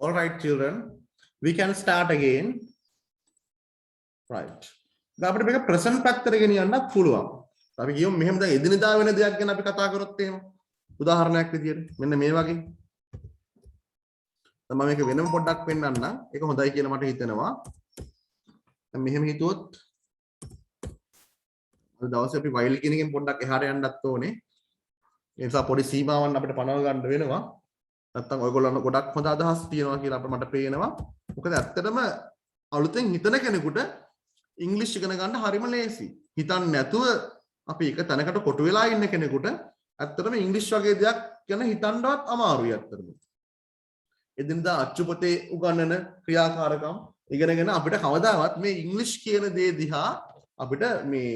All right, children, we can start again. Right. දැන් අපිට මේක present පැත්තට ගෙනියන්නත් පුළුවන්. අපි කියමු මෙහෙම දැන් එදිනෙදා වෙන දෙයක් ගැන අපි කතා කරොත් එහෙම. උදාහරණයක් විදියට මෙන්න මේ වගේ. දැන් මම මේක වෙනම පොඩ්ඩක් පෙන්නන්නම්. ඒක හොඳයි කියලා මට හිතෙනවා. දැන් මෙහෙම හිතුවොත් අද දවසේ අපි while කියන එකෙන් පොඩ්ඩක් එහාට යන්නත් ඕනේ. ඒ නිසා පොඩි සීමාවන් අපිට පනව ගන්න වෙනවා. නැත්තම් ඔයගොල්ලන්ට ගොඩක් හොඳ අදහස් තියෙනවා කියලා අපිට මට පේනවා. මොකද ඇත්තටම අලුතෙන් හිතන කෙනෙකුට ඉංග්‍රීසි ඉගෙන ගන්න හරිම ලේසි. හිතන්නේ නැතුව අපි එක තැනකට කොටු වෙලා ඉන්න කෙනෙකුට ඇත්තටම ඉංග්‍රීසි වගේ දෙයක් ගැන හිතන්නවත් අමාරුයි ඇත්තටම. එදිනදා අච්චුපතේ උගන්වන ක්‍රියාකාරකම් ඉගෙනගෙන අපිට කවදාවත් මේ ඉංග්‍රීසි කියන දේ දිහා අපිට මේ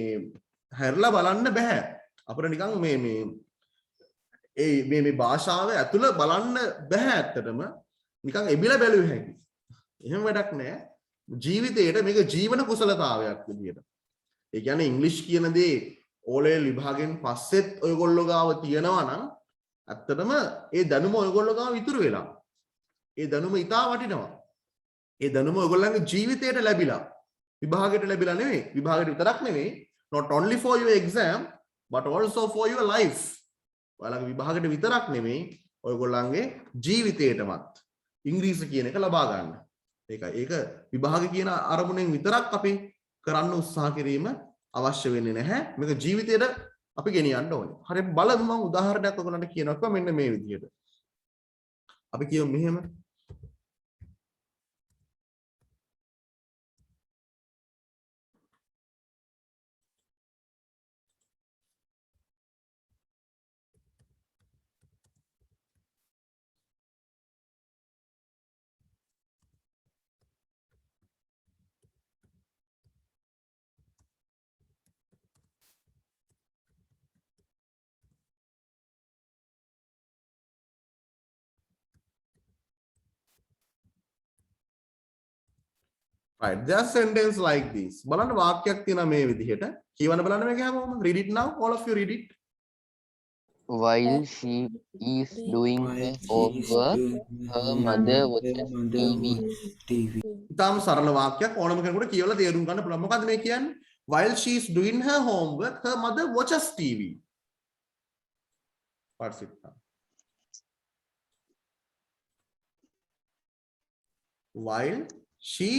හැරලා බලන්න බෑ. අපිට නිකන් මේ භාෂාව ඇතුළ බලන්න බෑ ඇත්තටම. නිකන් එබිලා බැලුවේ හැකි. එහෙම වැඩක් නෑ. ජීවිතේට මේක ජීවන කුසලතාවයක් විදියට. ඒ කියන්නේ ඉංග්‍රීසි කියන දේ ඕලෙවල් විභාගයෙන් පස්සෙත් ඔයගොල්ලෝ ගාව තියෙනවා නම් ඇත්තටම ඒ දැනුම ඔයගොල්ලෝ ගාව ඉතුරු වෙලා. ඒ දැනුම ඉතා වටිනවා. ඒ දැනුම ඔයගොල්ලන්ගේ ජීවිතේට ලැබිලා. විභාගයට ලැබිලා නෙවෙයි. විභාගයට විතරක් නෙවෙයි. Not only for your exam but also for your life. ඔයාලගේ විභාගයට විතරක් නෙවෙයි ඔයගොල්ලන්ගේ ජීවිතේටමත් ඉංග්‍රීසි කියන එක ලබා ගන්න. ඒකයි. ඒක විභාග කියන අරමුණෙන් විතරක් අපි කරන්න උත්සාහ කිරීම අවශ්‍ය වෙන්නේ නැහැ. මේක ජීවිතේට අපි ගෙනියන්න ඕනේ. හරි බලමු මම උදාහරණයක් ඔයගොල්ලන්ට කියනවා මෙන්න මේ විදිහට. අපි කියමු මෙහෙම. Right, just sentence like this. බලන්න වාක්‍යයක් තියෙනවා මේ විදිහට. කියවන්න බලන්න මේක හැමෝම. Read it now. All of you read it. While she is doing her homework, her mother watches TV. ඉතාලම සරල වාක්‍යයක් ඕනම කෙනෙකුට කියවලා තේරුම් ගන්න පුළුවන්. මොකද්ද මේ කියන්නේ? While she is doing her homework, her mother watches TV. What's it? While she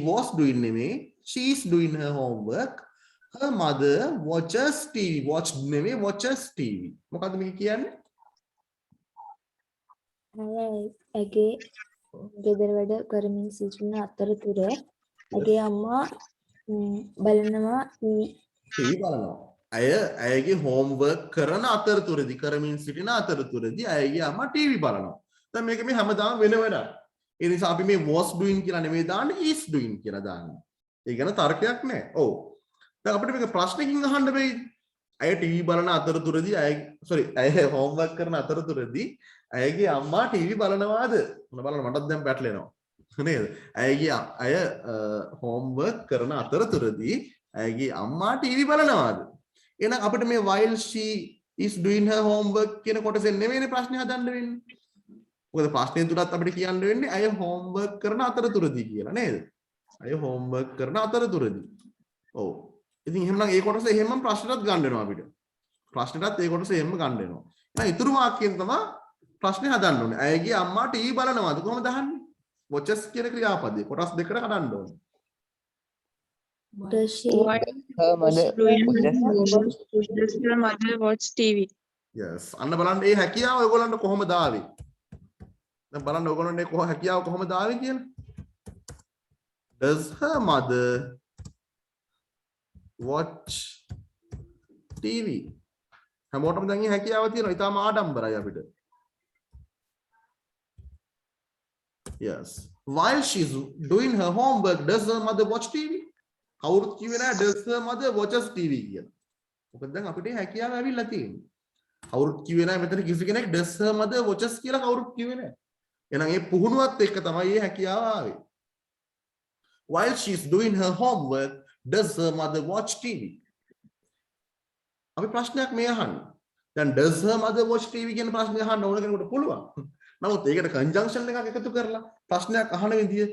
was doing නෙමෙයි, she is doing her homework, her mother watches TV. Watched නෙමෙයි, watches TV. මොකද්ද මේක කියන්නේ? ඇගේ ගෙදර වැඩ කරමින් සිටින අතරතුර ඇගේ අම්මා බලනවා TV බලනවා. ඇයගේ homework කරන අතරතුරදී කරමින් සිටින අතරතුරදී ඇයගේ අම්මා TV බලනවා. දැන් මේක මේ හැමදාම වෙන වැඩක්. ඒ නිසා අපි මේ was doing කියලා නෙමෙයි දාන්නේ is doing කියලා දාන්නේ. ඒ ගැන තර්කයක් නැහැ. ඔව්. දැන් අපිට මේක ප්‍රශ්නකින් අහන්න බැයි. අය TV බලන අතරතුරදී අය homework කරන අතරතුරදී අයගේ අම්මා TV බලනවාද? මොන බලන්න මටත් දැන් පැටලෙනවා. නේද? අය homework කරන අතරතුරදී අයගේ අම්මා TV බලනවාද? එහෙනම් අපිට මේ while she is doing her homework කියන කොටසෙන් නෙමෙයිනේ ප්‍රශ්නේ හදන්න වෙන්නේ. මොකද ප්‍රශ්නේ තුලත් අපිට කියන්න වෙන්නේ අය homework කරන අතරතුරදී කියලා නේද? අය homework කරන අතරතුරදී. ඔව්. ඉතින් එහෙනම් ඒ කොටස එහෙමම ප්‍රශ්නෙටත් ගන්න වෙනවා අපිට. ප්‍රශ්නෙටත් ඒ කොටස එහෙමම ගන්න වෙනවා. එහෙනම් ඊතුරු වාක්‍යයෙන් තමයි ප්‍රශ්නේ හදන්න ඕනේ. අයගේ අම්මා ටීවී බලනවාද කොහොමද අහන්නේ? watches කියන ක්‍රියාපදේ කොටස් දෙකකට කඩන්න ඕනේ. does Her mother watch TV. yes. අන්න බලන්න මේ හැකියාව ඔයගොල්ලන්ට කොහොමද ආවේ? දැන් බලන්න ඔයගොල්ලන්ට මේ හැකියාව කොහොමද ආවේ කියලා. Does her mother watch TV? හැමෝටම දැන් මේ හැකියාව තියෙනවා. ඊටාම ආඩම්බරයි අපිට. yes. while she's doing her homework, does her mother watch TV? කවුරුත් කිව්වේ නෑ does her mother watches TV කියලා. මොකද දැන් අපිට හැකියාව ඇවිල්ලා තියෙන්නේ. කවුරුත් කිව්වේ නෑ මෙතන කිසි කෙනෙක් does her mother watches කියලා කවුරුත් කිව්වේ නෑ. එහෙනම් මේ පුහුණුවත් එක්ක තමයි මේ හැකියාව ආවේ. while she's doing her homework, does her mother watch TV? අපි ප්‍රශ්නයක් මේ අහන්නේ. දැන් does her mother watch TV කියන ප්‍රශ්නේ අහන්න ඕන කෙනෙකුට පුළුවන්. නමුත් ඒකට කන්ජන්ක්ෂන් එකක් එකතු කරලා ප්‍රශ්නයක් අහන විදිය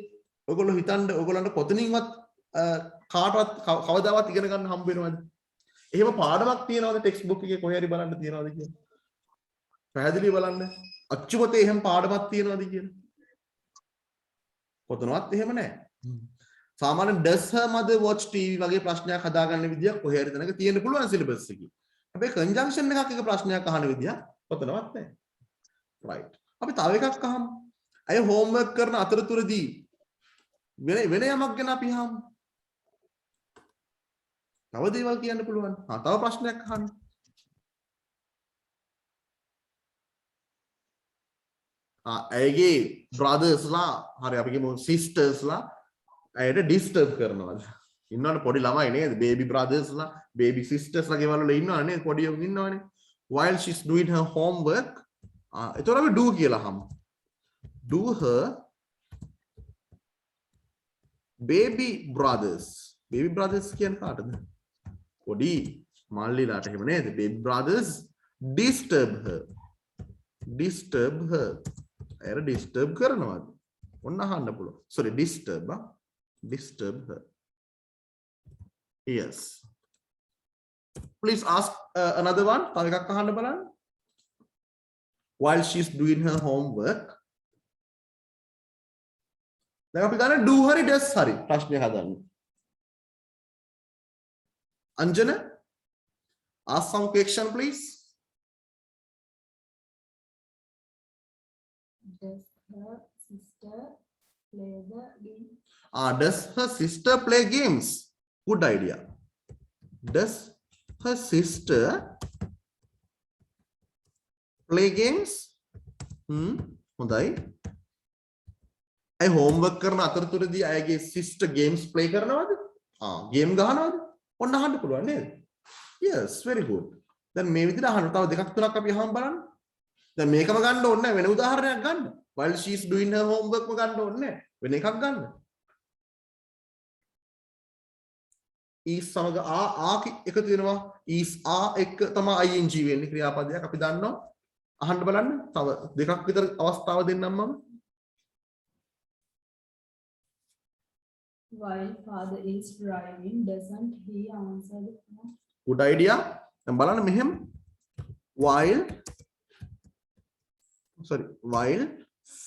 ඔයගොල්ලෝ හිතන්න ඔයගොල්ලන්ට කොතනින්වත් කාටවත් කවදාවත් ඉගෙන ගන්න හම්බ වෙනවද? එහෙම පාඩමක් තියනවද ටෙක්ස්ට් බුක් එකේ කොහේ හරි බලන්න තියනවද කියලා? පැහැදිලිව බලන්න. අච්චුවතේ එහෙම පාඩමක් තියනවද කියලා? කොතනවත් එහෙම නැහැ. සාමාන්‍යයෙන් does her mother watch TV වගේ ප්‍රශ්නයක් හදාගන්න විදියක් කොහේ හරි තැනක තියෙන්න පුළුවන් සිලබස් එකේ. හැබැයි කන්ජන්ක්ෂන් එකක් එක ප්‍රශ්නයක් අහන විදියක් කොතනවත් නැහැ. right. අපි තව එකක් අහමු. අය හෝම්වර්ක් කරන අතරතුරදී වෙන යමක් ගැන අපි අහමු. තව දේවල් කියන්න පුළුවන්. තව ප්‍රශ්නයක් අහන්න. ඇයගේ බ්‍රදර්ස්ලා හරි අපි කියමු සිස්ටර්ස්ලා ඇයට ඩිස්ටර්බ් කරනවා. ඉන්නවනේ පොඩි ළමයි නේද? බේබි බ්‍රදර්ස්ලා, බේබි සිස්ටර්ස්ලා ගෙවල් වල ඉන්නවනේ නේද? පොඩි උන් ඉන්නවනේ. While she's doing her homework, එතකොට අපි do කියලා අහමු. Do her baby brothers. Baby brothers කියන්නේ කාටද? පොඩි මල්ලිලාට එහෙම නේද? Baby brothers disturb her. Disturb her. ඇයට disturb කරනවාද? ඔන්න අහන්න පුළුවන්. Sorry, disturb. Disturb her. Yes. Please ask another one. තව එකක් අහන්න බලන්න. While she's doing her homework. දැන් අපි ගන්න do හරි does හරි ප්‍රශ්නයක් හදන්න. Anjana, ask some question please. Does her sister play the game? Does her sister play games? Good idea. Does her sister play games? හොඳයි. අය homework කරන අතරතුරදී අයගේ sister games play කරනවද? game ගහනවද? ඔන්න අහන්න පුළුවන් නේද? Yes, very good. දැන් මේ විදිහට අහන්න තව දෙකක් තුනක් අපි අහමු බලන්න. දැන් මේකම ගන්න ඕනේ නැහැ, වෙන උදාහරණයක් ගන්න. While she's doing her homework ම ගන්න ඕනේ නැහැ. වෙන එකක් ගන්න. is සමග එකතු වෙනවා. is එක්ක තමයි ing වෙන්නේ ක්‍රියාපදයක්. අපි දන්නවා. අහන්න බලන්න. තව දෙකක් විතර අවස්ථාව දෙන්නම් මම. While father is driving, doesn't he answer the phone? Good idea. දැන් බලන්න මෙහෙම. While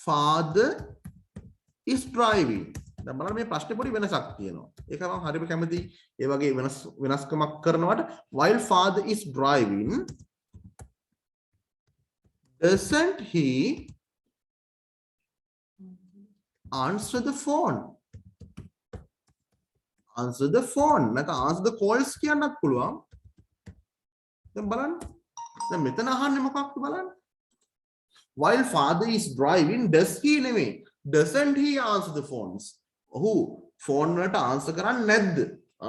father is driving. දැන් බලන්න මේ ප්‍රශ්නේ පොඩි වෙනසක් තියෙනවා. ඒක මම හරියට කැමති ඒ වගේ වෙනස්කමක් කරනවට while father is driving doesn't he answer the phone? Answer the phone. නැත්නම් answer the calls කියන්නත් පුළුවන්. දැන් බලන්න. දැන් මෙතන අහන්නේ මොකක්ද බලන්න. While father is driving, does he නෙමෙයි. Doesn't he answer the phones? ඔහු ෆෝන් වලට answer කරන්නේ නැද්ද?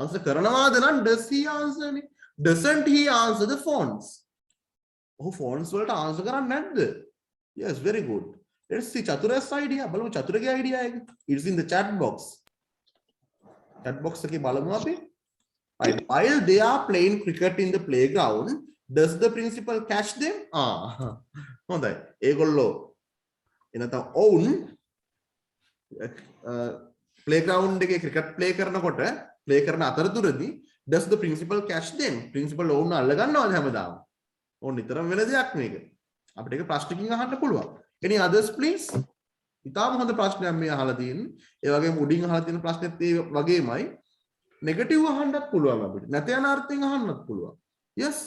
answer කරනවාද නම් does he answer නේ. Doesn't he answer the phones? ඔහු phones වලට answer කරන්නේ නැද්ද? Yes, very good. Let's see චතුරස් idea. බලමු චතුරගේ idea එක. It's in the chat box. Chat box එකේ බලමු අපි. While they are playing cricket in the playground, does the principal catch them? හොඳයි. ඒගොල්ලෝ එනතම් ඔවුන් playground එකේ cricket play කරනකොට play කරන අතරතුරදී does the principal catch them? principal ඔවුන් අල්ල ගන්නවද හැමදාම? ඕන නිතරම වෙන දෙයක් මේක. අපිට ඒක ප්‍රශ්නකින් අහන්න පුළුවන්. Any others please? ඉතාලම හොඳ ප්‍රශ්නයක් මේ අහලා තියෙන්නේ. ඒ වගේම උඩින් අහලා තියෙන ප්‍රශ්නෙත් ඒ වගේමයි. නෙගටිව් අහන්නත් පුළුවන් අපිට. නැත යන අර්ථයෙන් අහන්නත් පුළුවන්. Yes.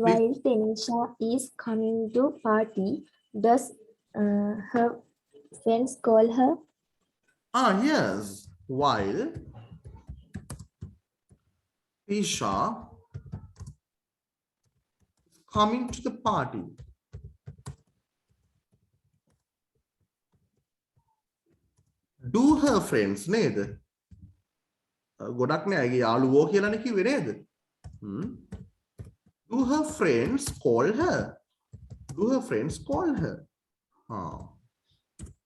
While Tanisha is coming to party, does her friends call her? Yes. While Tisha is coming to the party, do her friends නේද? ගොඩක් නෑ අයගේ යාළුවෝ කියලානේ කිව්වේ නේද? Do her friends call her? Do her friends call her?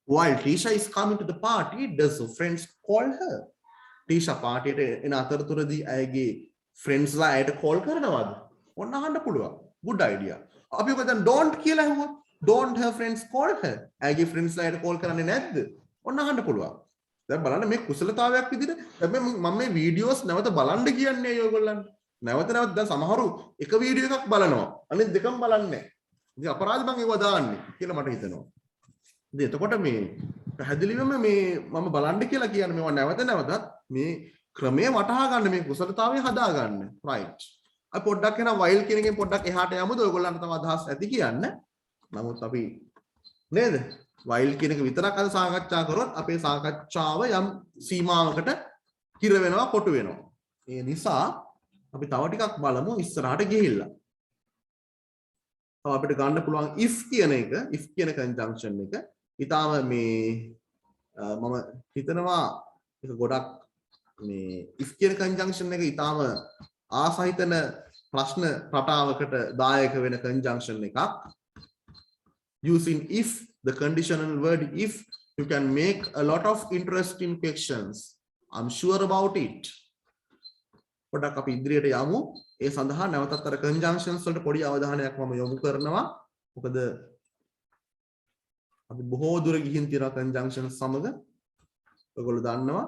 While Tisha is coming to the party, does her friends call her? Tisha party එන අතරතුරදී අයගේ friends ලා ඇයට call කරනවද? ඔන්න අහන්න පුළුවන්. good idea. අපි ඔක දැන් don't කියලා අහුවොත් don't her friends call her. ඇගේ friends ලාට call කරන්නේ නැද්ද? ඔන්න අහන්න පුළුවන්. දැන් බලන්න මේ කුසලතාවයක් විදිහට මම මේ වීඩියෝස් නැවත බලන්න කියන්නේ ඔයගොල්ලන්ට. නැවත දැන් සමහරු එක වීඩියෝ එකක් බලනවා. අනිත් දෙකම බලන්නේ නැහැ. ඉතින් අපරාධ මම ඒව දාන්නේ කියලා මට හිතෙනවා. ඉතින් එතකොට මේ පැහැදිලිවම මේ මම බලන්න කියලා කියන්නේ මේවා නැවත නැවතත් මේ ක්‍රමය වටහා ගන්න මේ කුසලතාවය හදා ගන්න. right. අපි පොඩ්ඩක් එන while කියන එකෙන් පොඩ්ඩක් එහාට යමුද ඔයගොල්ලන්ට තව අදහස් ඇති කියන්න. නමුත් අපි නේද? while කියන එක විතරක් අද සාකච්ඡා කරොත් අපේ සාකච්ඡාව යම් සීමාවකට හිර වෙනවා කොටු වෙනවා. ඒ නිසා අපි තව ටිකක් බලමු ඉස්සරහට ගිහිල්ලා. තව අපිට ගන්න පුළුවන් if කියන එක, if කියන conjunction එක ඊටාම මේ මම හිතනවා ඒක ගොඩක් මේ if කියන conjunction එක ඊටාම ආසහිතන ප්‍රශ්න රටාවකට දායක වෙන conjunction එකක්. Using if, the conditional word if, you can make a lot of interesting questions. I'm sure about it. පොඩක් අපි ඉදිරියට යමු. ඒ සඳහා නැවතත් අර conjunctions වලට පොඩි අවධානයක් මම යොමු කරනවා. මොකද අපි බොහෝ දුර ගිහින් තියෙන conjunctions සමග ඔයගොල්ලෝ දන්නවා.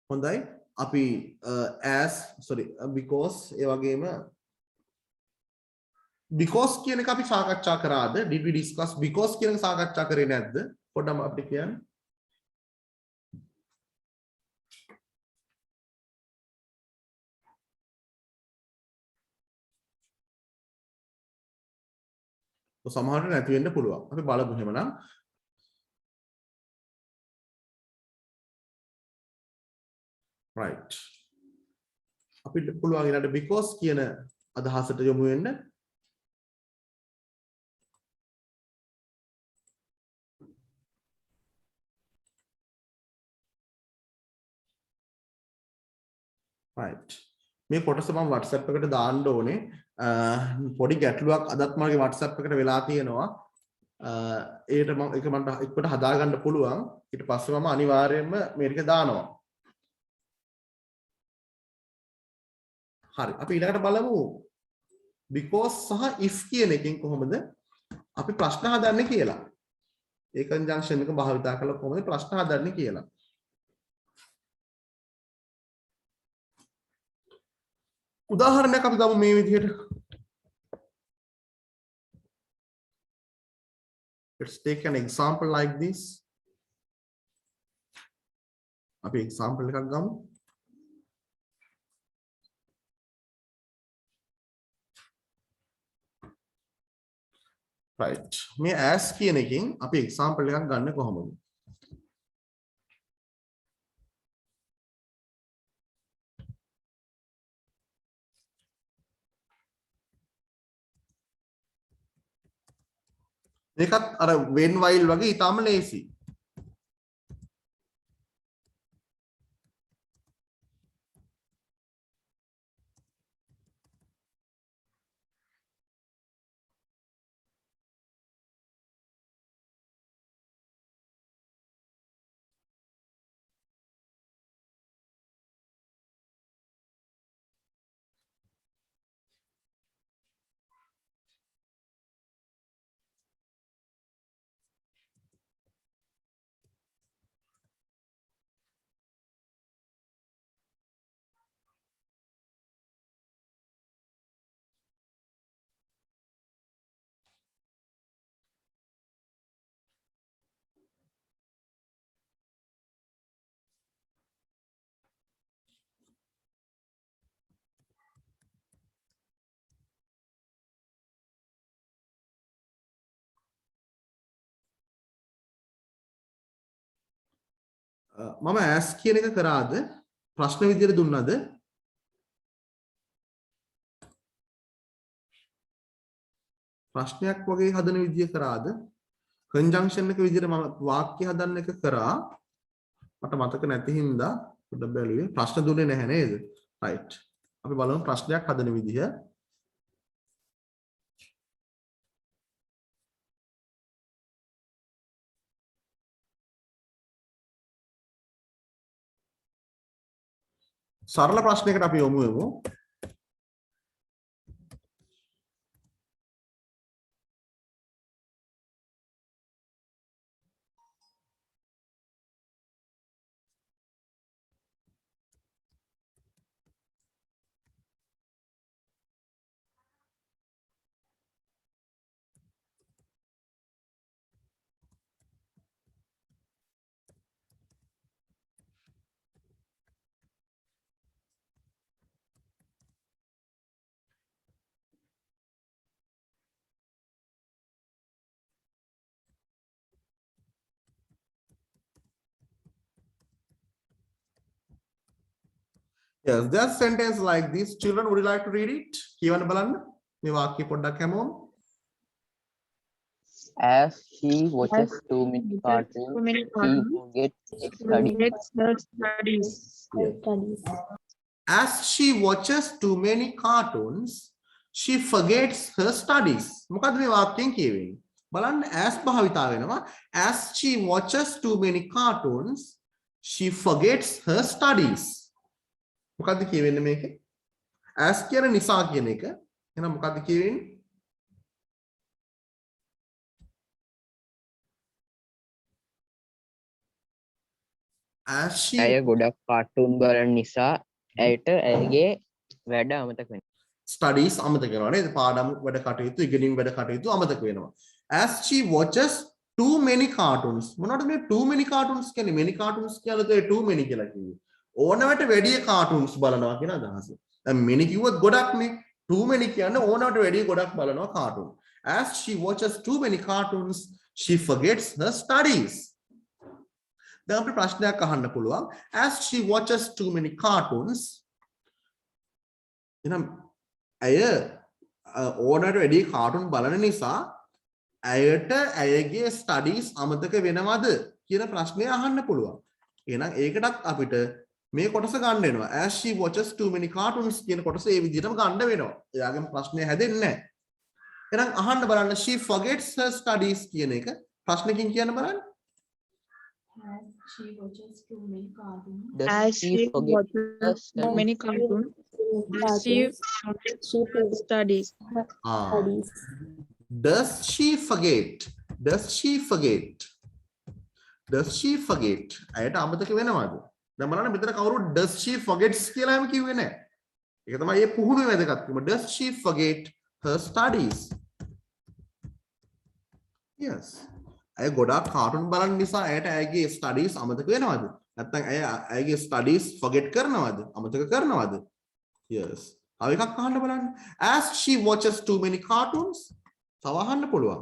හොඳයි. අපි because ඒ වගේම because කියන එක අපි සාකච්ඡා කරාද? Did we discuss because කියන එක සාකච්ඡා කරේ නැද්ද? පොඩ්ඩක් අපිට කියන්න. සමහරට නැති වෙන්න පුළුවන්. අපි බලමු එහෙමනම්. right. අපිට පුළුවන් ඊළඟට because කියන අදහසට යොමු වෙන්න. right. මේ කොටස මම WhatsApp එකට දාන්න ඕනේ. පොඩි ගැටලුවක් අදත් මගේ WhatsApp එකට වෙලා තියෙනවා. ඒකට මම ඒක මට එක්කට හදාගන්න පුළුවන්. ඊට පස්සේ මම අනිවාර්යයෙන්ම මේ ටික දානවා. හරි. අපි ඊළඟට බලමු because සහ if කියන එකෙන් කොහොමද අපි ප්‍රශ්න හදන්නේ කියලා. ඒ conjunction එක භාවිතා කරලා කොහොමද ප්‍රශ්න හදන්නේ කියලා. උදාහරණයක් අපි ගමු මේ විදිහට. Let's take an example like this. අපි example එකක් ගමු. right. මේ as කියන එකෙන් අපි example එකක් ගන්න කොහොමද? මේකත් අර when while වගේ ඊටාම ලේසි. මම as කියන එක කරාද? ප්‍රශ්න විදියට දුන්නාද? ප්‍රශ්නයක් වගේ හදන විදිය කරාද? conjunction එක විදියට මම වාක්‍ය හදන්න එක කරා. මට මතක නැති හින්දා පොඩ්ඩක් බැලුවේ. ප්‍රශ්න දුන්නේ නැහැ නේද? right. අපි බලමු ප්‍රශ්නයක් හදන විදිය. සරල ප්‍රශ්නයකට අපි යොමු වෙමු. Yes, there's a sentence like this. Children, would you like to read it? කියවන්න බලන්න. මේ වාක්‍ය පොඩ්ඩක් හැමෝම. As she watches too many cartoons, Too many she cartoons. forgets her studies. Forgets her studies. Studies. As she watches too many cartoons, she forgets her studies. මොකද්ද මේ වාක්‍යයෙන් කියවෙන්නේ? බලන්න as භාවිතා වෙනවා. As she watches too many cartoons, she forgets her studies. මොකද්ද කියවෙන්නේ මේකේ? as කියන නිසා කියන එක. එහෙනම් මොකද්ද කියවෙන්නේ? as she ඇය ගොඩක් කාටුන් බලන නිසා ඇයට ඇයගේ වැඩ අමතක වෙනවා. studies අමතක වෙනවා නේද? පාඩම් වැඩ කටයුතු ඉගෙනීම් වැඩ කටයුතු අමතක වෙනවා. As she watches too many cartoons. මොනවද මේ too many cartoons කියන්නේ? many cartoons කියලා too many කියලා කිව්වේ. ඕනවට වැඩි cartoons බලනවා කියන අදහස. දැන් many කිව්වොත් ගොඩක්නේ. too many කියන්නේ ඕනවට වැඩි ගොඩක් බලනවා cartoon. As she watches too many cartoons, she forgets her studies. දැන් අපිට ප්‍රශ්නයක් අහන්න පුළුවන්. As she watches too many cartoons, එහෙනම් ඇය ඕනට වැඩි කාටුන් බලන නිසා ඇයට ඇයගේ ස්ටඩීස් අමතක වෙනවද කියන ප්‍රශ්නය අහන්න පුළුවන්. එහෙනම් ඒකටත් අපිට මේ කොටස ගන්න වෙනවා. As she watches too many cartoons කියන කොටස ඒ විදිහටම ගන්න වෙනවා. එයාගේම ප්‍රශ්නය හැදෙන්නේ නැහැ. එහෙනම් අහන්න බලන්න she forgets her studies කියන එක ප්‍රශ්නකින් කියන්න බලන්න. As she watches too many cartoons. Does As she she forget her watches too studies? many cartoons, as she forgets She forgets studies. Ah. studies. Does she forget? Does she forget? Does she forget? අයට අමතක වෙනවද? දැන් බලන්න මෙතන කවුරු does she forgets කියලා හැම කිව්වේ නැහැ. ඒක තමයි මේ පුහුණුවේ වැදගත්කම. Does she forget her studies? Yes. ඇය ගොඩාක් කාටුන් බලන නිසා ඇයට ඇයගේ ස්ටඩීස් අමතක වෙනවද? නැත්නම් ඇය ඇයගේ ස්ටඩීස් forget කරනවද? අමතක කරනවද? Yes. තව එකක් අහන්න බලන්න. As she watches too many cartoons, තව අහන්න පුළුවන්.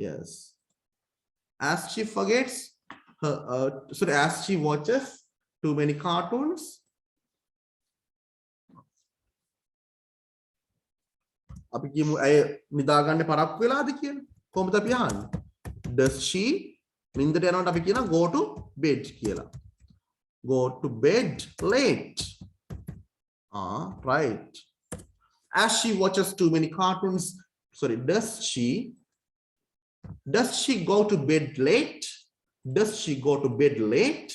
Yes. As she forgets her, as she watches too many cartoons, අපි කියමු ඇය නිදාගන්න පරක්කු වෙලාද කියලා. කොහොමද අපි අහන්නේ? Does she නින්දට යනකොට අපි කියනවා go to bed කියලා. Go to bed late. Right. As she watches too many cartoons, sorry, does she go to bed late? Does she go to bed late?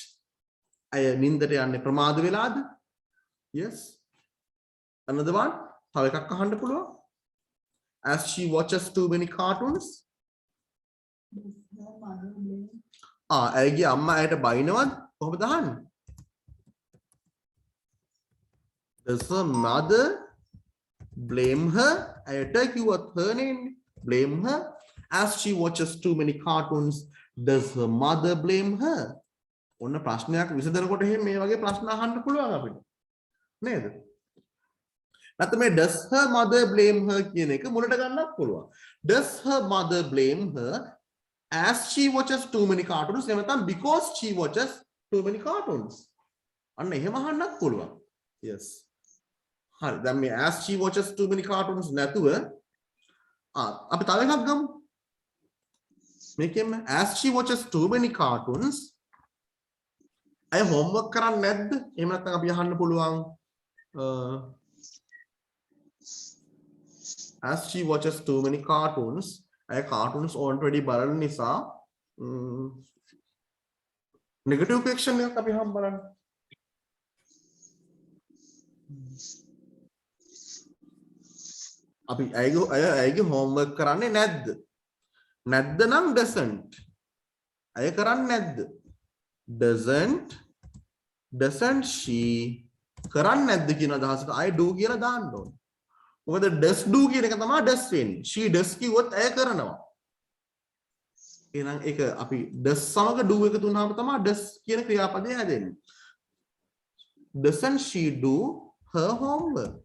අය නින්දට යන්නේ ප්‍රමාද වෙලාද? Yes. Another one. තව එකක් අහන්න පුළුවන්. As she watches too many cartoons, Does her mother blame? ඇයගේ අම්මා ඇයට බයිනවද? කොහොමද අහන්නේ? Does her mother blame her? ඇයට කිව්වත් her නේ. Blame her. As she watches too many cartoons, does her mother blame her? ඔන්න ප්‍රශ්නයක් විසඳනකොට එහෙම මේ වගේ ප්‍රශ්න අහන්න පුළුවන් අපිට. නේද? නැත්නම් මේ does her mother blame her කියන එක මුලට ගන්නත් පුළුවන්. Does her mother blame her as she watches too many cartoons? එහෙම නැත්නම් because she watches too many cartoons. අන්න එහෙම අහන්නත් පුළුවන්. Yes. හරි. දැන් මේ as she watches too many cartoons නැතුව අපි තව එකක් ගමු. මේකෙම as she watches too many cartoons අය homework කරන්නේ නැද්ද? එහෙම නැත්නම් අපි අහන්න පුළුවන් as she watches too many cartoons, අය cartoons already බලන නිසා negative question එකක් අපි හම් බලන්න. අපි අයගේ homework කරන්නේ නැද්ද? නැද්ද නම් doesn't. අය කරන්නේ නැද්ද? doesn't she කරන්නේ නැද්ද කියන අදහසට I do කියලා දාන්න ඕනේ. මොකද does do කියන එක තමයි does වෙන්නේ. she does කිව්වොත් ඇය කරනවා. එහෙනම් ඒක අපි does සමග do එක තුනම තමයි does කියන ක්‍රියාපදය හැදෙන්නේ. Doesn't she do her homework?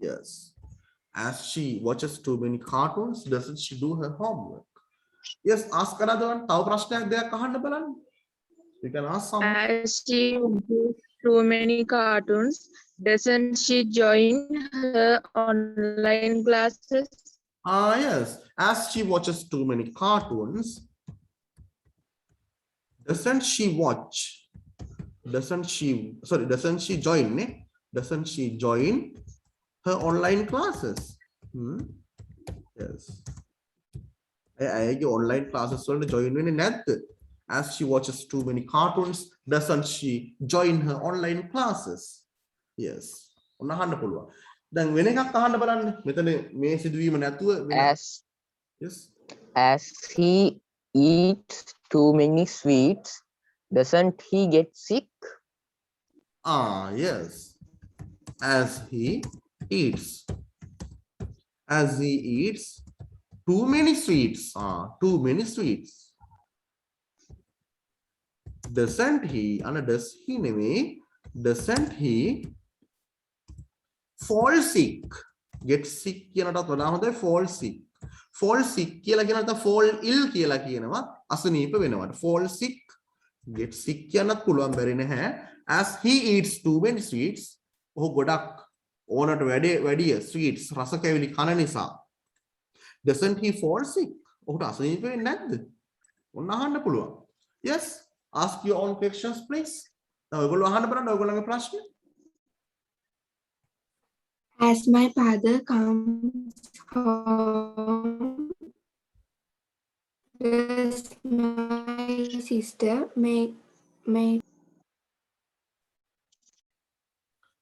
Yes. As she watches too many cartoons, doesn't she do her homework? Yes, ask another one. තව ප්‍රශ්නයක් දෙයක් අහන්න බලන්න. You can ask some. As she watches too many cartoons, doesn't she join her online classes? Yes. As she watches too many cartoons, doesn't she watch? Doesn't she join? Doesn't she join her online classes? Yes. ඇයගේ online classes වලට join වෙන්නේ නැද්ද? As she watches too many cartoons, doesn't she join her online classes? Yes. ඔන්න අහන්න පුළුවන්. දැන් වෙන එකක් අහන්න බලන්න. මෙතන මේ සිදුවීම නැතුව වෙන. Yes. As he eats too many sweets, doesn't he get sick? Yes. As he eats too many sweets. Too many sweets. Doesn't he? Does he නෙමෙයි. Doesn't he fall sick? Get sick කියනටත් වඩා හොඳයි fall sick. Fall sick කියලා කියන නැත්නම් fall ill කියලා කියනවා. අසනීප වෙනවට. Fall sick, get sick කියනත් පුළුවන් බැරි නැහැ. As he eats too many sweets, ඔහු ගොඩක් ඕනට වැඩිය sweets රස කැවිලි කන නිසා. Doesn't he fall sick? ඔහුට අසනීප වෙන්නේ නැද්ද? ඔන්න අහන්න පුළුවන්. Yes, ask your own questions please. දැන් ඔයගොල්ලෝ අහන්න බලන්න ඔයගොල්ලන්ගේ ප්‍රශ්න. As my father comes home, does my sister make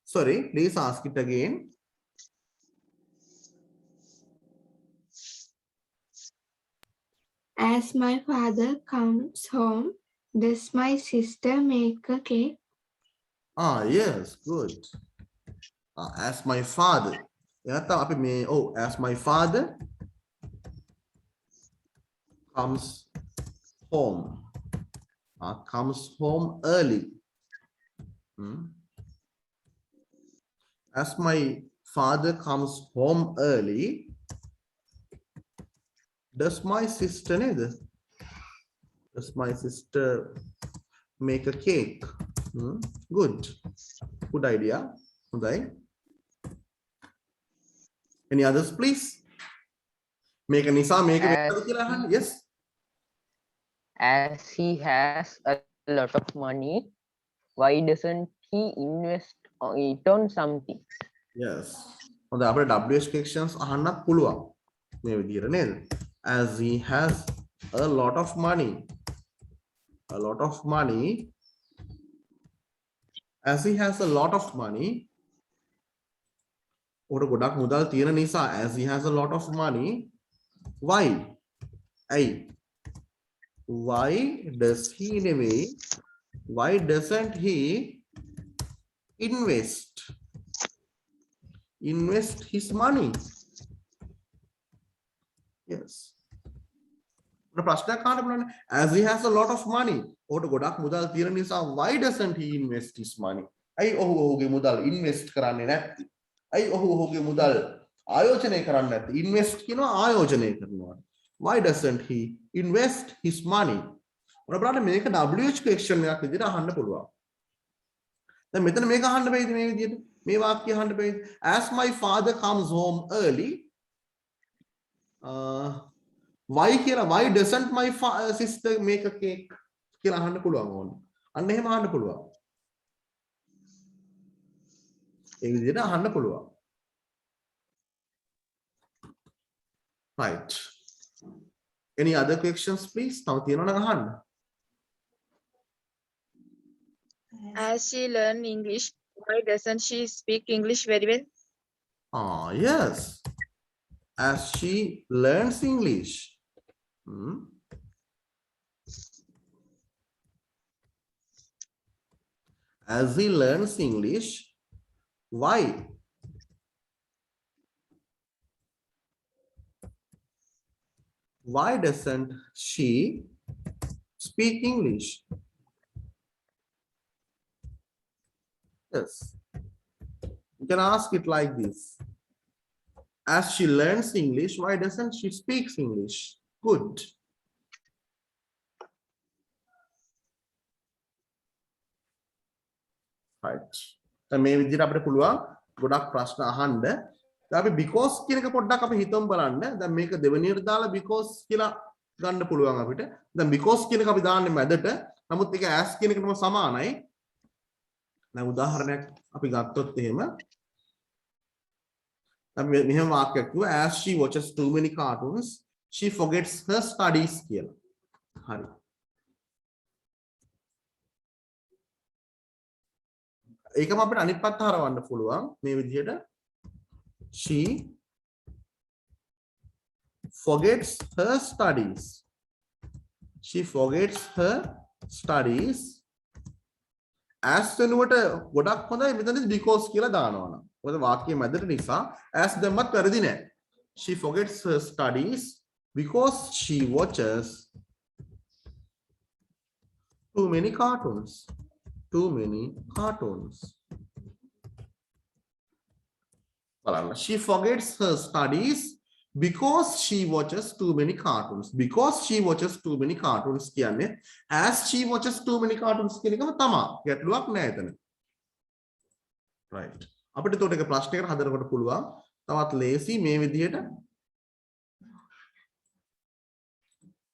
Sorry, please ask it again. As my father comes home, does my sister make a cake? Yes, good. As my father. As my father comes home. Comes home early. As my father comes home early, does my sister Does my sister make a cake? Good. Good idea. Okay. Any others, please? Make a Nisa, make a yes. As he has a lot of money, why doesn't he invest it on something? Yes. On the upper WH questions, අහන්නත් පුළුවන්. මේ විදිහට නේද? As he has a lot of money. A lot of money. As he has a lot of money. ඔහුට ගොඩක් මුදල් තියෙන නිසා, as he has a lot of money. Why? Why does he නෙවෙයි? Why doesn't he invest his money? Yes. ප්‍රශ්නයක් අහන්න බලන්න. As he has a lot of money. ඔහුට ගොඩක් මුදල් තියෙන නිසා why doesn't he invest his money? ඇයි ඔහුගේ මුදල් invest කරන්නේ නැත්තේ? ඇයි ඔහුගේ මුදල් ආයෝජනය කරන්නේ නැත්තේ? invest කියනවා ආයෝජනය කරනවා. Why doesn't he invest his money? ඔන්න බලන්න මේක WH question එකක් විදිහට අහන්න පුළුවන්. දැන් මෙතන මේක අහන්න බෑද මේ විදිහට? මේ වාක්‍ය අහන්න බෑද? As my father comes home early, why කියලා why doesn't my sister make a cake කියලා අහන්න පුළුවන් ඕන. අන්න එහෙම අහන්න පුළුවන්. ඒ විදිහට අහන්න පුළුවන්. Right. Any other questions please? තව තියෙනවා නම් අහන්න. As she learn English, why doesn't she speak English very well? Yes. As she learns English. As he learns English, why? Why doesn't she speak English? Yes. You can ask it like this. As she learns English, why doesn't she speak English? Good. right. දැන් මේ විදිහට අපිට පුළුවන් ගොඩක් ප්‍රශ්න අහන්න. දැන් අපි because කියන එක පොඩ්ඩක් අපි හිතමු බලන්න. දැන් මේක දෙවෙනියට දාලා because කියලා ගන්න පුළුවන් අපිට. දැන් because කියන එක අපි දාන්නේ මැදට. නමුත් ඒක as කියන එකටම සමානයි. දැන් උදාහරණයක් අපි ගත්තොත් එහෙම අපි මෙහෙම වාක්‍යයක් කිව්වා as she watches too many cartoons she forgets her studies කියලා. හරි. ඒකම අපිට අනිත් පැත්ත හරවන්න පුළුවන් මේ විදිහට she forgets her studies. She forgets her studies. as වෙනුවට ගොඩක් හොඳයි මෙතනදී because කියලා දානවා. මොකද වාක්‍යයේ මැදට නිසා as දැම්මත් වැරදි නෑ. She forgets her studies because she watches too many cartoons. Too many cartoons. She forgets her studies because she watches too many cartoons. Because she watches too many cartoons කියන්නේ as she watches too many cartoons කියන එකම තමයි. ගැටලුවක් නෑ එතන. right. අපිට උඩ එක ප්‍රශ්නයකට හදනකොට පුළුවන් තවත් ලේසි මේ විදිහට.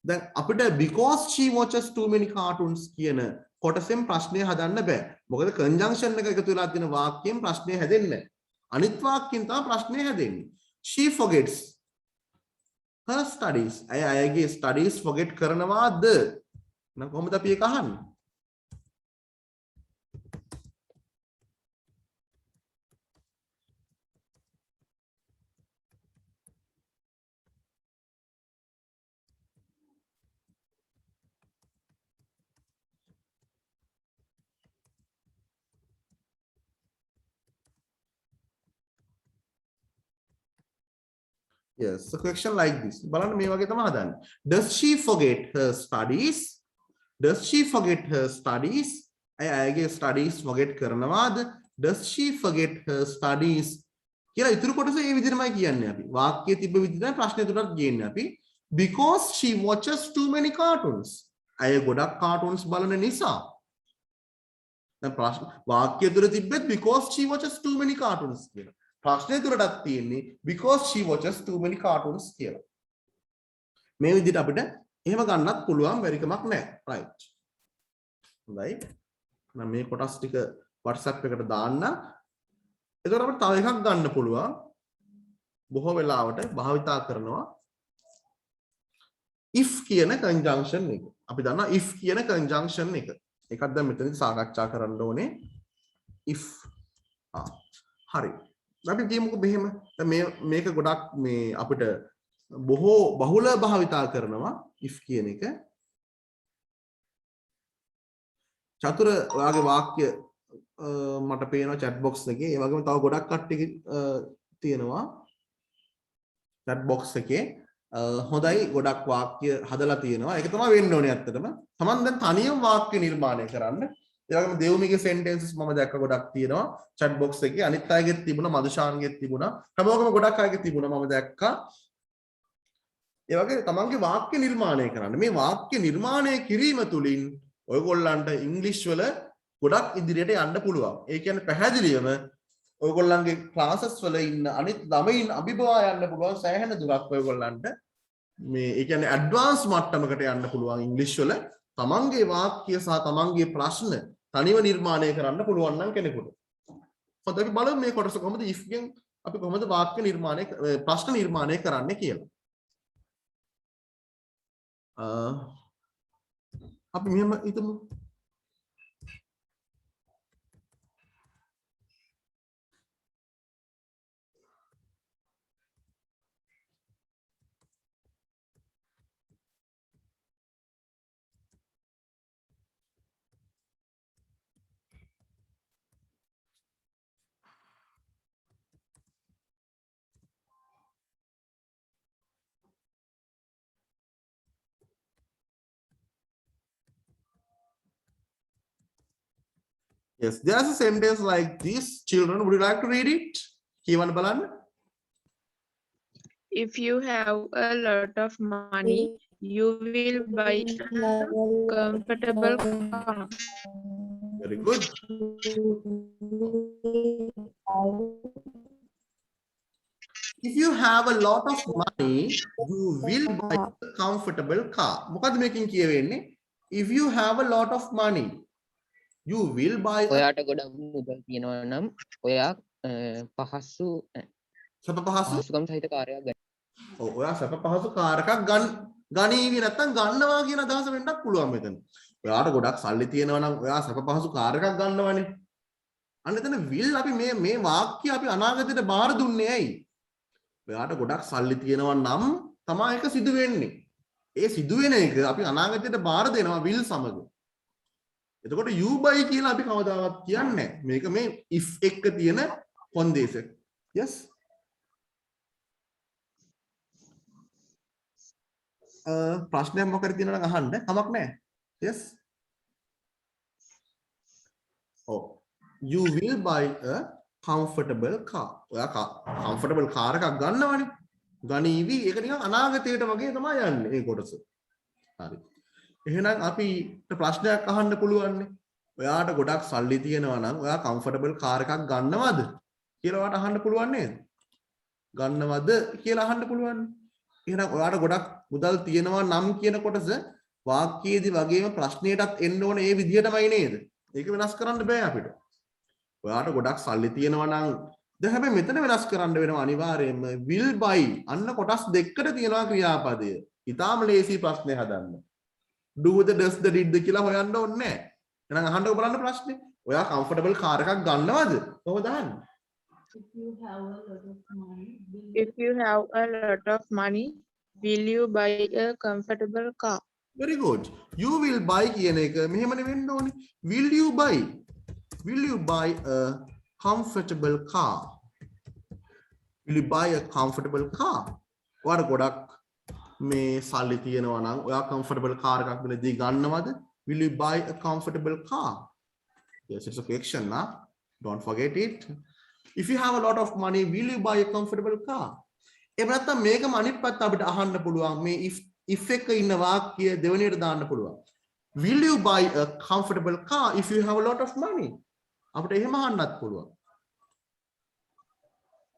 දැන් අපිට because she watches too many cartoons කියන කොටසෙන් ප්‍රශ්නය හදන්න බෑ. මොකද conjunction එක එකතු වෙලා තියෙන වාක්‍යයෙන් ප්‍රශ්නය හැදෙන්නේ නැහැ. අනිත් වාක්‍යයෙන් තමයි ප්‍රශ්නය හැදෙන්නේ. She forgets her studies. අයගේ studies forget කරනවාද? නම් කොහොමද අපි ඒක අහන්නේ? Yes, a question like this. බලන්න මේ වගේ තමයි හදන්නේ. Does she forget her studies? Does she forget her studies? අයගේ studies forget කරනවාද? Does she forget her studies? කියලා ඉතුරු කොටස ඒ විදිහටමයි කියන්නේ අපි. වාක්‍යයේ තිබ්බ විදිහට ප්‍රශ්නේ තුනක් ගේන්නේ අපි. Because she watches too many cartoons. අය ගොඩක් cartoons බලන නිසා. දැන් ප්‍රශ්න වාක්‍ය තුල තිබ්බෙත් because she watches too many cartoons කියලා. ප්‍රශ්නය තුලටත් තියෙන්නේ because she watches too many cartoons කියලා. මේ විදිහට අපිට එහෙම ගන්නත් පුළුවන් වෙරිකමක් නැහැ. right. හොඳයි. මම මේ කොටස් ටික WhatsApp එකට දාන්න. එතකොට අපිට තව එකක් ගන්න පුළුවන්. බොහෝ වෙලාවට භාවිතා කරනවා if කියන conjunction එක. අපි දන්නවා if කියන conjunction එක. ඒකත් දැන් මෙතනදී සාකච්ඡා කරන්න ඕනේ. if හරි. අපි කියමුකෝ මෙහෙම මේක ගොඩක් මේ අපිට බොහෝ බහුල භාවිතා කරනවා if කියන එක. චතුර ඔයාගේ වාක්‍ය මට පේනවා chat box එකේ. ඒ වගේම තව ගොඩක් කට්ටිය තියෙනවා chat box එකේ. හොඳයි ගොඩක් වාක්‍ය හදලා තියෙනවා. ඒක තමයි වෙන්න ඕනේ ඇත්තටම. Taman දැන් තනියම වාක්‍ය නිර්මාණය කරන්න. ඒ වගේම දෙව්මිගේ sentences මම දැක්ක ගොඩක් තියෙනවා chat box එකේ. අනිත් අයගෙත් තිබුණා, මදුෂාන්ගෙත් තිබුණා. හැමෝගම ගොඩක් අයගෙත් තිබුණා මම දැක්කා. ඒ වගේ තමන්ගේ වාක්‍ය නිර්මාණය කරන්න. මේ වාක්‍ය නිර්මාණය කිරීම තුළින් ඔයගොල්ලන්ට ඉංග්‍රීසි වල ගොඩක් ඉදිරියට යන්න පුළුවන්. ඒ කියන්නේ පැහැදිලිවම ඔයගොල්ලන්ගේ ක්ලාසස් වල ඉන්න අනිත් ළමයින් අභිබවා යන්න පුළුවන් සෑහෙන දුරක් ඔයගොල්ලන්ට මේ ඒ කියන්නේ ඇඩ්වාන්ස් මට්ටමකට යන්න පුළුවන් ඉංග්‍රීසි වල තමන්ගේ වාක්‍ය සහ තමන්ගේ ප්‍රශ්න තනිව නිර්මාණය කරන්න පුළුවන් නම් කෙනෙකුට. හොඳට අපි බලමු මේ කොටස කොහොමද if ගෙන් අපි කොහොමද වාක්‍ය නිර්මාණය ප්‍රශ්න නිර්මාණය කරන්නේ කියලා. අපි මෙහෙම හිතමු. Yes, there's a sentence like this. Children, would you like to read it? Kiwan Balan? If you have a lot of money, you will buy a comfortable car. Very good. If you have a lot of money, you will buy a comfortable car. මොකද්ද මේකෙන් කියවෙන්නේ? If you have a lot of money, you will buy a ඔයාට ගොඩක් මුදල් තියෙනවා නම් ඔයා පහසු සැප පහසු පහසුකම් සහිත කාර්යයක් ගන්න. ඔව් ඔයා සැප පහසු කාර් එකක් ගනීවි නැත්නම් ගන්නවා කියන අදහස වෙන්නත් පුළුවන් මෙතන. ඔයාට ගොඩක් සල්ලි තියෙනවා නම් ඔයා සැප පහසු කාර් එකක් ගන්නවනේ. අන්න එතන will අපි මේ වාක්‍ය අපි අනාගතයට බාර දුන්නේ ඇයි? ඔයාට ගොඩක් සල්ලි තියෙනවා නම් තමයි ඒක සිදු වෙන්නේ. ඒ සිදු වෙන එක අපි අනාගතයට බාර දෙනවා will සමග. එතකොට you buy කියලා අපි කවදාවත් කියන්නේ නැහැ. මේක මේ if එක්ක තියෙන කොන්දේසයක්. yes ප්‍රශ්නයක් මොකක්ද තියෙනවා නම් අහන්න කමක් නැහැ. yes oh you will buy a comfortable car. ඔයා comfortable car එකක් ගන්නවනේ. ගනීවි ඒක නිකන් අනාගතයට වගේ තමයි යන්නේ මේ කොටස. හරි. එහෙනම් අපිට ප්‍රශ්නයක් අහන්න පුළුවන්නේ. ඔයාට ගොඩක් සල්ලි තියෙනවා නම් ඔයා comfortable car එකක් ගන්නවද කියලා ඔයාට අහන්න පුළුවන් නේද? ගන්නවද කියලා අහන්න පුළුවන්. එහෙනම් ඔයාට ගොඩක් මුදල් තියෙනවා නම් කියන කොටස වාක්‍යයේදී වගේම ප්‍රශ්නයටත් එන්න ඕනේ ඒ විදිහටමයි නේද? ඒක වෙනස් කරන්න බෑ අපිට. ඔයාට ගොඩක් සල්ලි තියෙනවා නම් දැන් හැබැයි මෙතන වෙනස් කරන්න වෙනවා අනිවාර්යයෙන්ම will buy අන්න කොටස් දෙකකට තියෙනවා ක්‍රියාපදය. ඊටාම ලේසි ප්‍රශ්නේ හදන්න. do the does the did the කියලා හොයන්න ඕනේ නැහැ. එහෙනම් අහන්නකො බලන්න ප්‍රශ්නේ. ඔයා comfortable car එකක් ගන්නවද? කොහොමද අහන්නේ? If you have a lot of money, If you have a lot of money, will you buy a comfortable car? Very good. You will buy කියන එක මෙහෙමනේ වෙන්න ඕනේ. Will you buy? Will you buy a comfortable car? Will you buy a comfortable car? ඔයාට ගොඩක් මේ සල්ලි තියෙනවා නම් ඔයා comfortable car එකක් මිලදී ගන්නවද? Will you buy a comfortable car? Yes, it's a question now. Don't forget it. If you have a lot of money, will you buy a comfortable car? එහෙම නැත්නම් මේකම අනිත් පැත්ත අපිට අහන්න පුළුවන්. මේ if එක ඉන්න වාක්‍ය දෙවෙනියට දාන්න පුළුවන්. Will you buy a comfortable car if you have a lot of money? අපිට එහෙම අහන්නත් පුළුවන්.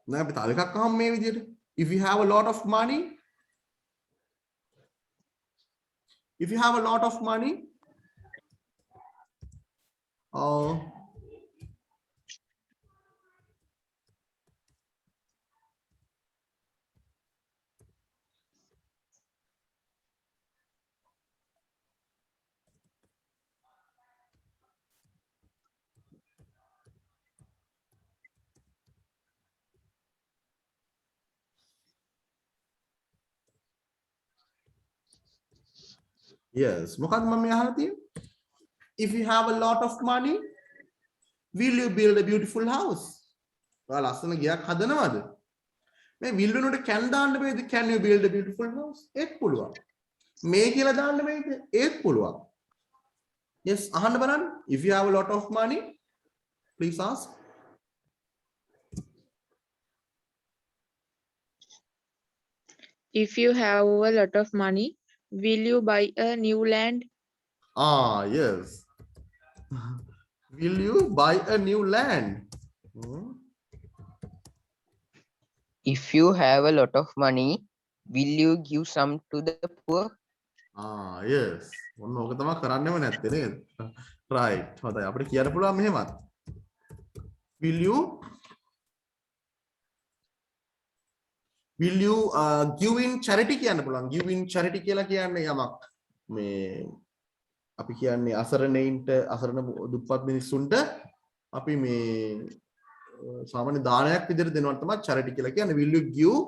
නෑ අපි තව එකක් අහමු මේ විදිහට. If you have a lot of money, if you have a lot of money, yes. මොකක්ද මම මේ අහලා තියෙන්නේ? If you have a lot of money, will you build a beautiful house? ඔයා ලස්සන ගයක් හදනවද? මේ will වෙනුවට can දාන්න බෑද? Can you build a beautiful house? ඒක පුළුවන්. මේ කියලා දාන්න බෑද? ඒක පුළුවන්. Yes, අහන්න බලන්න. If you have a lot of money, please ask. If you have a lot of money, will you buy a new land? Yes. Will you buy a new land? If you have a lot of money, will you give some to the poor? Yes. ඔන්න ඕක තමයි කරන්නේම නැත්තේ නේද? Right. හොඳයි. අපිට කියන්න පුළුවන් මෙහෙමත්. Will you give in charity කියන්න පුළුවන්. Give in charity කියලා කියන්නේ යමක් මේ අපි කියන්නේ අසරණයින්ට අසරණ දුප්පත් මිනිස්සුන්ට අපි මේ සාමාන්‍ය දානයක් විදිහට දෙනවා තමයි charity කියලා කියන්නේ. Will you give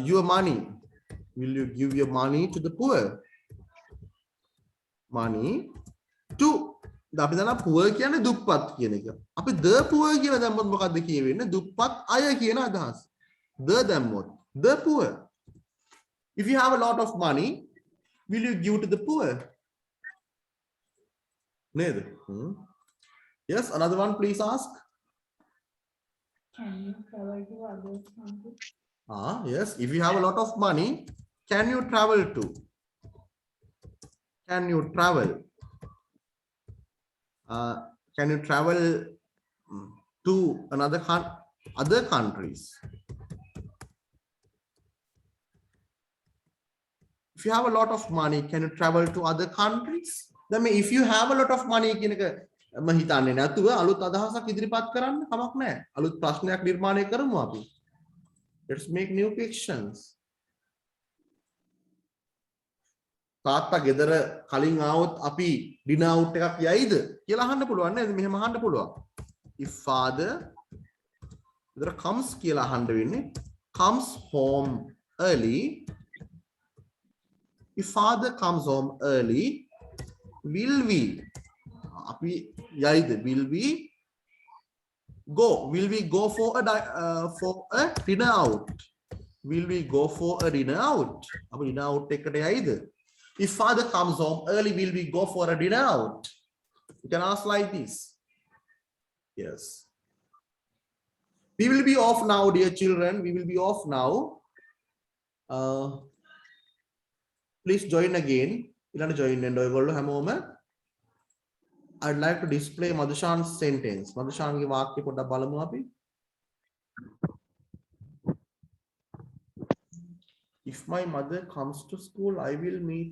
your money? Will you give your money to the poor? Money to අපි දන්නා poor කියන්නේ දුප්පත් කියන එක. අපි the poor කියලා දැම්මොත් මොකද්ද කියවෙන්නේ? දුප්පත් අය කියන අදහස. the දැම්මොත් the poor. If you have a lot of money, will you give to the poor? නේද? Yes, another one please ask. can you travel to other countries? Yes, if you have a lot of money, can you travel to? Can you travel? Can you travel to other countries? If you have a lot of money, can you travel to other countries? Then if you have a lot of money කියන එක මම හිතන්නේ නැතුව අලුත් අදහසක් ඉදිරිපත් කරන්න කමක් නැහැ. අලුත් ප්‍රශ්නයක් නිර්මාණය කරමු අපි. Let's make new questions. තාත්තා ගෙදර කලින් ආවොත් අපි ඩිනර් අවුට් එකක් යයිද කියලා අහන්න පුළුවන් නේද? මෙහෙම අහන්න පුළුවන්. If father ගෙදර comes කියලා අහන්න වෙන්නේ comes home early. If father comes home early, will we අපි යයිද? Will we go? Will we go for a dinner out? Will we go for a dinner out? අපි dinner out එකට යයිද? If father comes home early, will we go for a dinner out? You can ask like this. Yes. We will be off now, dear children. We will be off now. Please join again. Join I'd like to display Madhushan's sentence. Madhushan ki වාක්‍ය පොඩ්ඩක් බලමු අපි. If my mother comes to school, I will meet